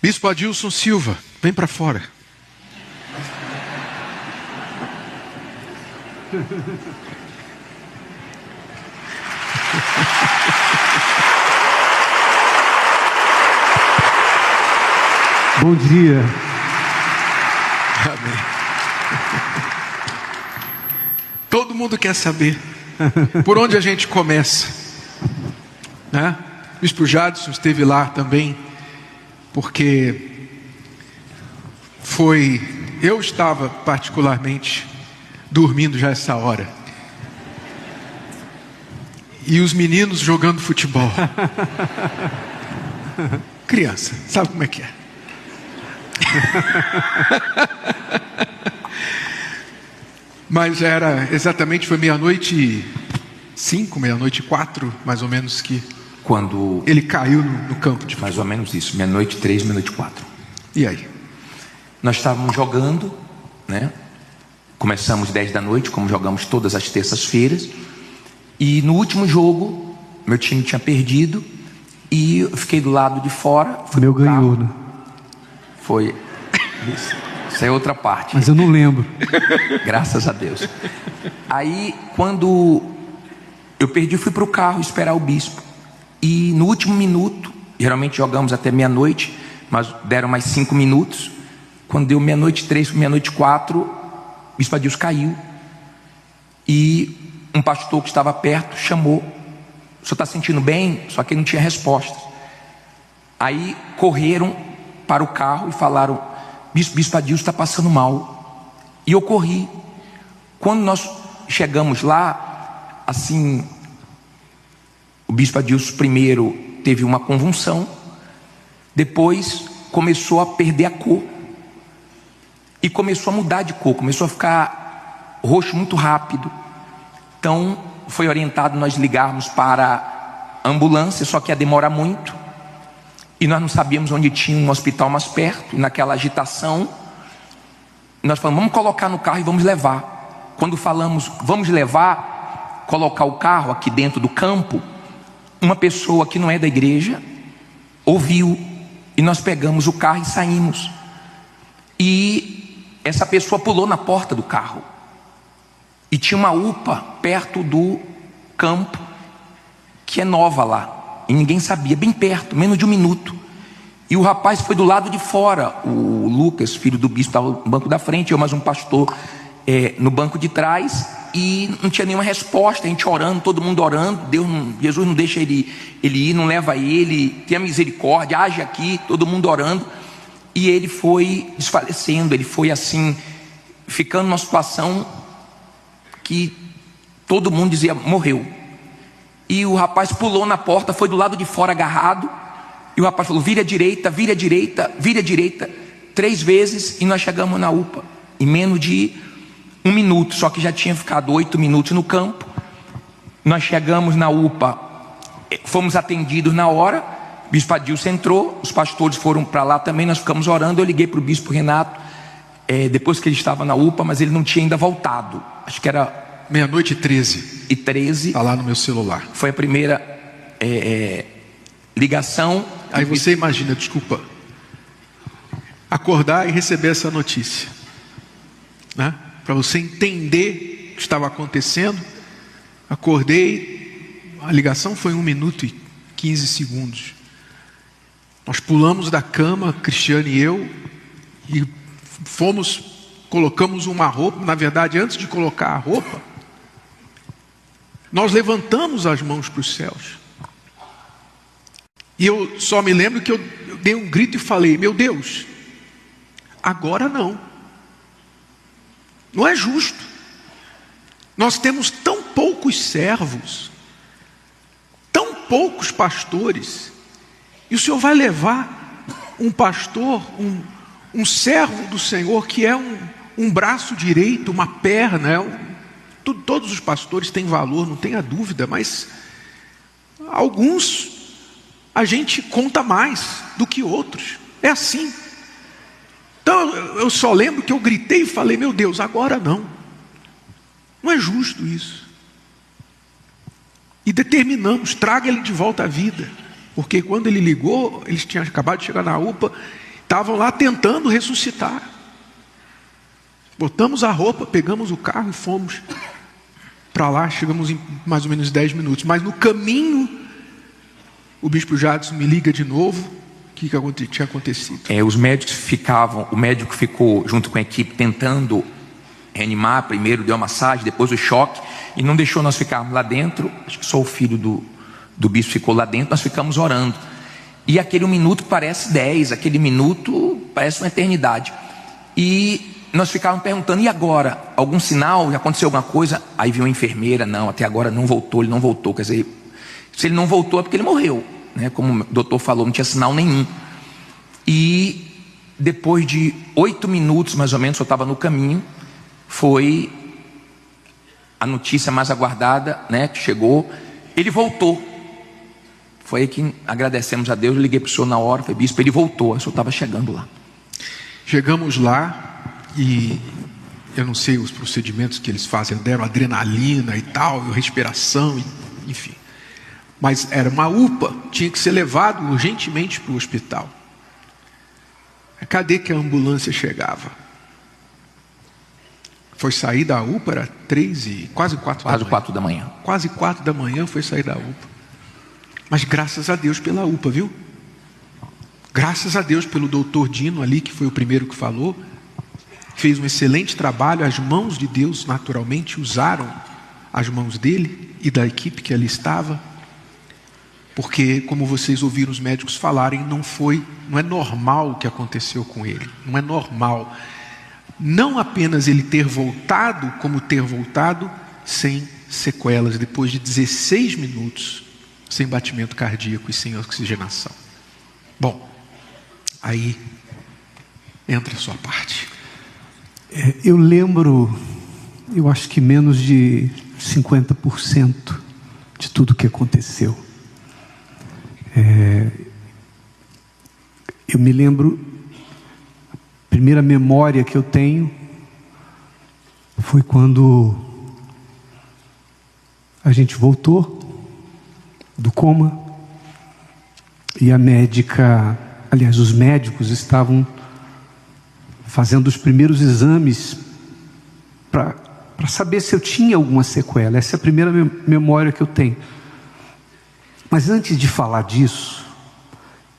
Bispo Adilson Silva, vem para fora. Bom dia. Amém. Todo mundo quer saber por onde a gente começa, né? O Bispo Jadson esteve lá também, porque eu estava particularmente dormindo já essa hora, e os meninos jogando futebol. Criança, sabe como é que é? Mas foi 00:05, 00:04, mais ou menos, que quando ele caiu no campo de futebol. Mais ou menos isso, 00:03, 00:04. E aí? Nós estávamos jogando, né? Começamos 10 da noite, como jogamos todas as terças-feiras. E no último jogo, meu time tinha perdido e eu fiquei do lado de fora. O meu ganhou, né? Foi. Isso é outra parte. Mas eu não lembro. Graças a Deus. Aí, quando eu perdi, fui para o carro esperar o bispo. E no último minuto, geralmente jogamos até 00:00, mas deram mais 5 minutos. Quando deu 00:03, 00:04, o bispo Adilson caiu. E um pastor que estava perto chamou: o senhor está sentindo bem? Só que ele não tinha respostas. Aí correram para o carro e falaram: Bispo Adilson está passando mal. E eu corri. Quando nós chegamos lá, assim, o Bispo Adilson primeiro teve uma convulsão, depois começou a perder a cor e começou a mudar de cor, começou a ficar roxo muito rápido. Então foi orientado nós ligarmos para a ambulância, só que ia demorar muito. E nós não sabíamos onde tinha um hospital mais perto. E naquela agitação, nós falamos: vamos colocar no carro e vamos levar. Quando falamos vamos levar, colocar o carro aqui dentro do campo, uma pessoa que não é da igreja ouviu, e nós pegamos o carro e saímos. E essa pessoa pulou na porta do carro, e tinha uma UPA perto do campo, que é nova lá, e ninguém sabia, bem perto, menos de 1 minuto. E o rapaz foi do lado de fora. O Lucas, filho do bispo, estava no banco da frente, eu mais um pastor no banco de trás. E não tinha nenhuma resposta, a gente orando, todo mundo orando. Jesus não deixa ele ir, não leva ele, tenha misericórdia, age aqui, todo mundo orando. E ele foi desfalecendo, ele foi assim, ficando numa situação que todo mundo dizia: morreu. E o rapaz pulou na porta, foi do lado de fora agarrado. E o rapaz falou: vire à direita, vire à direita, vire à direita, 3 vezes. E nós chegamos na UPA em menos de 1 minuto. Só que já tinha ficado 8 minutos no campo. Nós chegamos na UPA, fomos atendidos na hora. O bispo Adilson entrou, os pastores foram para lá também. Nós ficamos orando. Eu liguei para o bispo Renato, depois que ele estava na UPA, mas ele não tinha ainda voltado. Acho que era 00:13. Está lá no meu celular. Foi a primeira ligação. Aí você imagina, desculpa, acordar e receber essa notícia, né? Para você entender o que estava acontecendo. Acordei, a ligação foi 1:15. Nós pulamos da cama, Cristiane e eu, e colocamos uma roupa. Na verdade, antes de colocar a roupa, nós levantamos as mãos para os céus. E eu só me lembro que eu dei um grito e falei: meu Deus, agora não. Não é justo. Nós temos tão poucos servos, tão poucos pastores, e o Senhor vai levar um pastor, um servo do Senhor, que é um braço direito, uma perna. Todos os pastores têm valor, não tenha dúvida, mas alguns a gente conta mais do que outros. É assim. Então eu só lembro que eu gritei e falei: meu Deus, agora não. Não é justo isso. E determinamos: traga ele de volta à vida. Porque quando ele ligou, eles tinham acabado de chegar na UPA, estavam lá tentando ressuscitar. Botamos a roupa, pegamos o carro e fomos para lá. Chegamos em mais ou menos 10 minutos. Mas no caminho, o bispo Jadson me liga de novo. O que tinha acontecido? Os médicos o médico ficou junto com a equipe tentando reanimar. Primeiro deu a massagem, depois o choque, e não deixou nós ficarmos lá dentro. Acho que só o filho do bispo ficou lá dentro. Nós ficamos orando, e aquele 1 minuto parece 10, aquele minuto parece uma eternidade. E nós ficávamos perguntando: e agora? Algum sinal? Já aconteceu alguma coisa? Aí viu a enfermeira: não, até agora não voltou, ele não voltou. Quer dizer, se ele não voltou é porque ele morreu, né? Como o doutor falou, não tinha sinal nenhum. E depois de 8 minutos mais ou menos, eu estava no caminho, foi a notícia mais aguardada, né, que chegou. Ele voltou. Foi aí que agradecemos a Deus. Eu liguei para o senhor na hora, falei: bispo, ele voltou. O senhor estava chegando lá. Chegamos lá e eu não sei os procedimentos que eles fazem, deram adrenalina e tal, respiração, enfim. Mas era uma UPA, tinha que ser levado urgentemente para o hospital. Cadê que a ambulância chegava? Foi sair da UPA, era 3 e quase 4 da manhã. Quase 4 da manhã. Quase 4 da manhã foi sair da UPA. Mas graças a Deus pela UPA, viu? Graças a Deus pelo doutor Dino ali, que foi o primeiro que falou. Fez um excelente trabalho. As mãos de Deus naturalmente usaram as mãos dele e da equipe que ali estava. Porque, como vocês ouviram os médicos falarem, não é normal o que aconteceu com ele. Não é normal. Não apenas ele ter voltado, como ter voltado sem sequelas, depois de 16 minutos, sem batimento cardíaco e sem oxigenação. Bom, aí entra a sua parte. Eu lembro, eu acho que menos de 50% de tudo que aconteceu. Eu me lembro, a primeira memória que eu tenho foi quando a gente voltou do coma e a médica, aliás, os médicos estavam fazendo os primeiros exames para saber se eu tinha alguma sequela. Essa é a primeira memória que eu tenho. Mas antes de falar disso,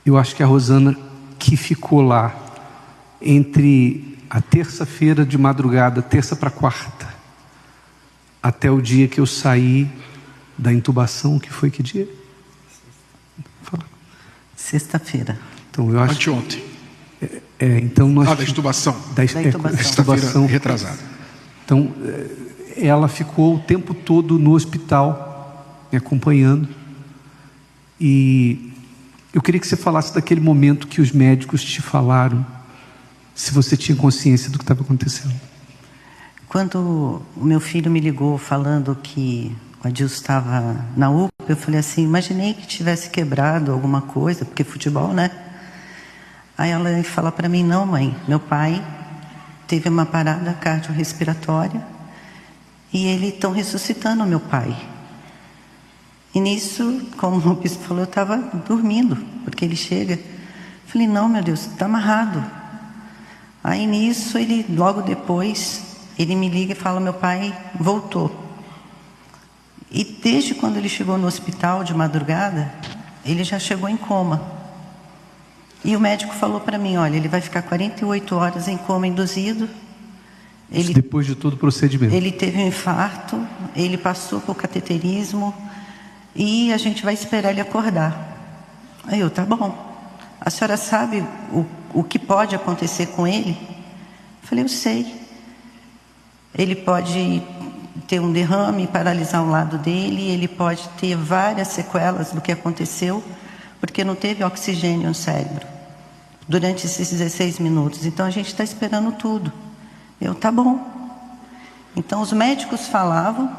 eu acho que a Rosana, que ficou lá entre a terça-feira de madrugada, terça para quarta, até o dia que eu saí da intubação, que foi que dia? Sexta-feira. Então, eu acho anteontem. Então nós da intubação. Da intubação retrasada. Então, ela ficou o tempo todo no hospital, me acompanhando. E eu queria que você falasse daquele momento que os médicos te falaram, se você tinha consciência do que estava acontecendo. Quando o meu filho me ligou falando que o Adilson estava na UPA, eu falei assim: imaginei que tivesse quebrado alguma coisa, porque futebol, né? Aí ela fala para mim: não, mãe, meu pai teve uma parada cardiorrespiratória e eles estão ressuscitando meu pai. E nisso, como o bispo falou, eu estava dormindo, porque ele chega. Falei: não, meu Deus, está amarrado. Aí nisso, logo depois, ele me liga e fala: meu pai voltou. E desde quando ele chegou no hospital de madrugada, ele já chegou em coma. E o médico falou para mim: olha, ele vai ficar 48 horas em coma induzido. Isso depois de todo o procedimento. Ele teve um infarto, ele passou por cateterismo e a gente vai esperar ele acordar. Aí eu: tá bom. A senhora sabe o que pode acontecer com ele? Eu falei: eu sei. Ele pode ter um derrame, paralisar um lado dele, ele pode ter várias sequelas do que aconteceu, porque não teve oxigênio no cérebro durante esses 16 minutos. Então a gente está esperando tudo. Eu: tá bom. Então os médicos falavam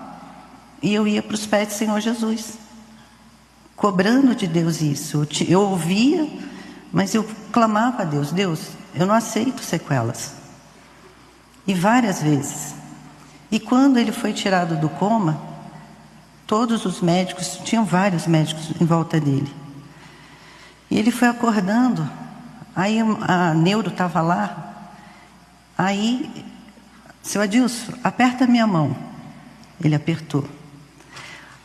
e eu ia para os pés do Senhor Jesus, cobrando de Deus isso. Eu ouvia, mas eu clamava a Deus: Deus, eu não aceito sequelas. E várias vezes. E quando ele foi tirado do coma, todos os médicos, tinham vários médicos em volta dele. E ele foi acordando. Aí a neuro estava lá. Aí, seu Adilson, aperta a minha mão. Ele apertou.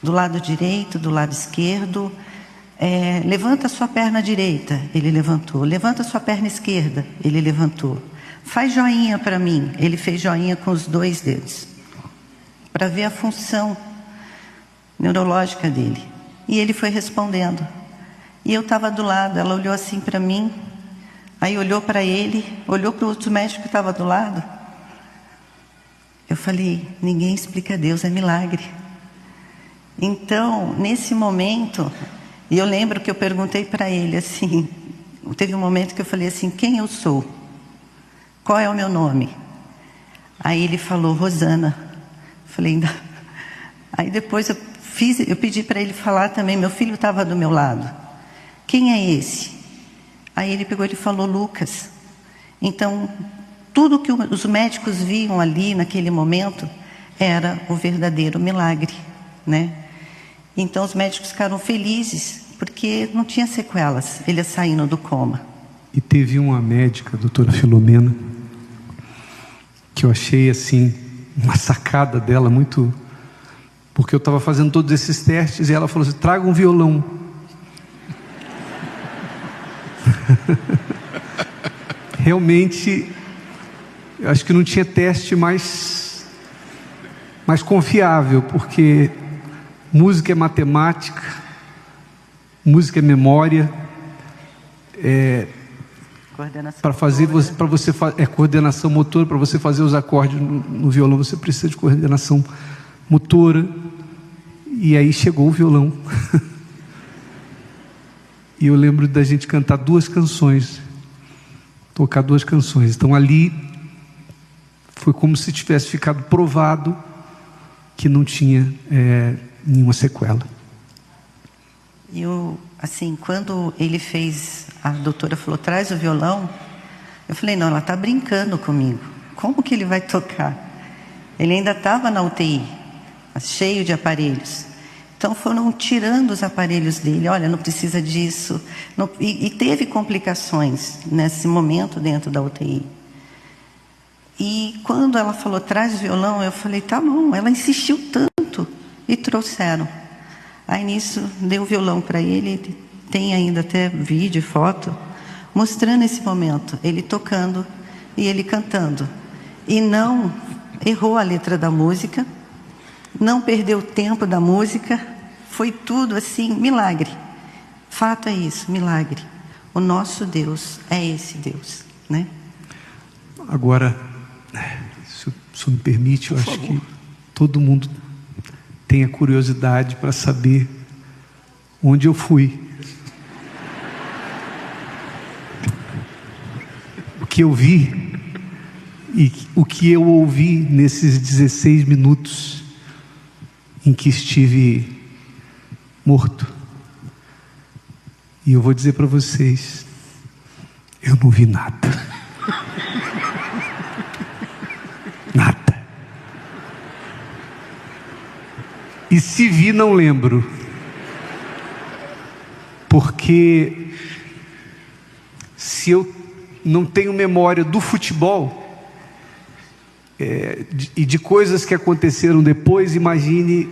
Do lado direito, do lado esquerdo. Levanta a sua perna direita. Ele levantou. Levanta a sua perna esquerda. Ele levantou. Faz joinha para mim. Ele fez joinha com os 2 dedos. Para ver a função neurológica dele. E ele foi respondendo. E eu estava do lado. Ela olhou assim para mim. Aí olhou para ele. Olhou para o outro médico que estava do lado. Eu falei, ninguém explica Deus, é milagre. Então, nesse momento, e eu lembro que eu perguntei para ele assim, teve um momento que eu falei assim, quem eu sou? Qual é o meu nome? Aí ele falou, Rosana. Falei, ainda. Aí depois eu pedi para ele falar também, meu filho estava do meu lado. Quem é esse? Aí ele pegou e falou, Lucas. Então, tudo que os médicos viam ali naquele momento era o verdadeiro milagre, né? Então os médicos ficaram felizes porque não tinha sequelas, ele saindo do coma. E teve uma médica, a doutora Filomena, que eu achei assim, uma sacada dela muito... Porque eu estava fazendo todos esses testes e ela falou assim, traga um violão. Realmente, eu acho que não tinha teste mais confiável, porque música é matemática, música é memória, para fazer coordenação motora, para você fazer os acordes no violão você precisa de coordenação motora. E aí chegou o violão. E eu lembro da gente cantar 2 canções, tocar 2 canções. Então ali foi como se tivesse ficado provado que não tinha nenhuma sequela. Eu, assim, quando ele fez, a doutora falou, traz o violão, eu falei, não, ela está brincando comigo. Como que ele vai tocar? Ele ainda estava na UTI, cheio de aparelhos. Então foram tirando os aparelhos dele, olha, não precisa disso. Não, e teve complicações nesse momento dentro da UTI. E quando ela falou, traz o violão, eu falei, tá bom. Ela insistiu tanto e trouxeram. Aí nisso, deu o violão para ele, tem ainda até vídeo e foto, mostrando esse momento, ele tocando e ele cantando. E não errou a letra da música, não perdeu o tempo da música, foi tudo assim, milagre. Fato é isso, milagre. O nosso Deus é esse Deus, né? Agora, se o senhor me permite, eu acho que todo mundo tem a curiosidade para saber onde eu fui. O que eu vi e o que eu ouvi nesses 16 minutos em que estive morto. E eu vou dizer para vocês, eu não vi nada. Nada. E se vi, não lembro. Porque se eu não tenho memória do futebol e de coisas que aconteceram depois, imagine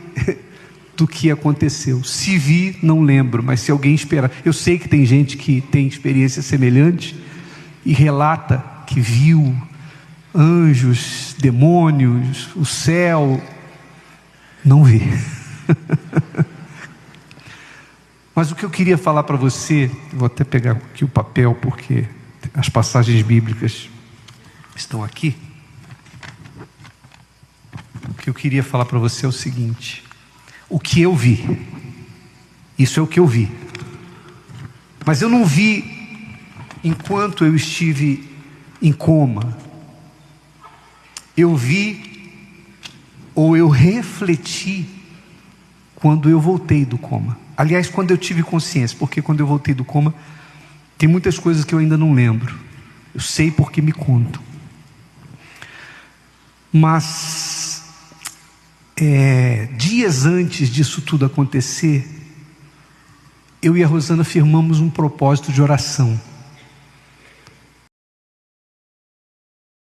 do que aconteceu. Se vi, não lembro, mas se alguém esperar, eu sei que tem gente que tem experiência semelhante e relata que viu anjos, demônios, o céu. Não vi. Mas o que eu queria falar para você, vou até pegar aqui o papel porque as passagens bíblicas estão aqui. O que eu queria falar para você é o seguinte: o que eu vi, isso é o que eu vi, mas eu não vi enquanto eu estive em coma. Eu vi, ou eu refleti, quando eu voltei do coma. Aliás, quando eu tive consciência, porque quando eu voltei do coma, tem muitas coisas que eu ainda não lembro. Eu sei porque me contam. Mas, dias antes disso tudo acontecer, eu e a Rosana firmamos um propósito de oração.